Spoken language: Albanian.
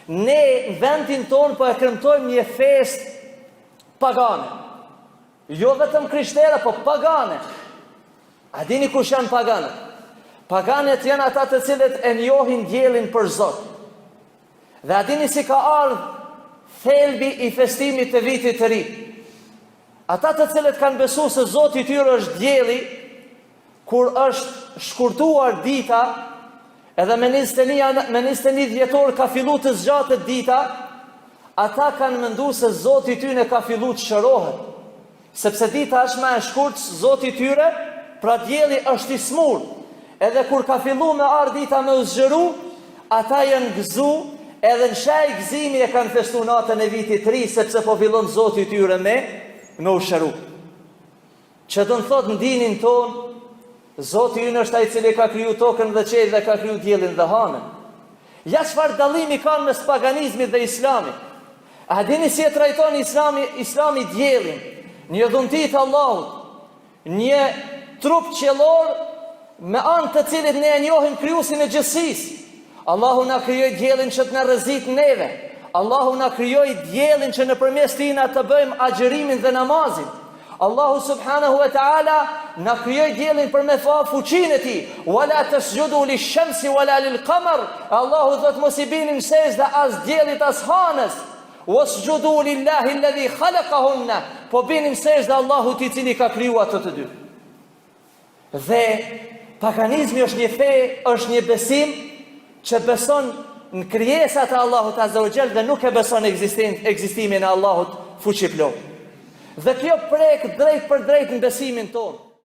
Ne në vendin tonë po e kremtojmë një festë pagane. Jo vetëm krishtere, po pagane. A dini kush janë paganët? Paganet janë ata të cilët e njohin diellin për Zot. Dhe a dini si ka ardhur thelbi i festimit të vitit të ri? Ata të cilët kanë besuar se Zoti i tyre është dielli, kur është shkurtuar dita, edhe me 21 dhjetor ka filluar të zgjatet dita, ata kanë menduar se Zoti i tyre ka filluar të shërohet. Sepse dita është më e shkurtër, Zoti i tyre, pra dielli është i smur. Edhe kur ka filluar me ardh dita me u zgjeru, ata janë gëzu, edhe në shaj gëzimi e kanë festu natën e vitit të ri, sepse po fillon Zoti i tyre me u shëru. Që do të thotë në dinin tonë, Zoti ynë është ai i cili ka kriju tokën dhe qiellin dhe ka kriju diellin dhe hanën. Ja çfarë dallimi kanë mes paganizmit dhe islamit. A dini si e trajton Islami diellin? Një dhunti të Allahut, një trup qiellor me anë të cilit ne e njohim krijuesin e gjithësisë. Allahu na krijoi diellin që të na rrezik neve. Allahu na krijoi diellin që nëpërmes tij na të bëjmë agjërimin dhe namazin. Allahu subhanahu wa ta'ala na krijoi diellin për me fuqinë e tij. Wala tasjudu lish-shamsi wala lil-qamar. Allahu do të mos i binin sejdë as diellit as hanës. Wasjudu lillahi alladhi khalaqahunna. Po binin sejdë Allahut i cili ka krijuar ato të dy. Dhe paganizmi është një fe, është një besim që beson në krijesat e Allahut azza wa jall dhe nuk e beson ekzistimin e Allahut fuqiplot. Dhe kjo prek drejt për drejt në besimin tonë.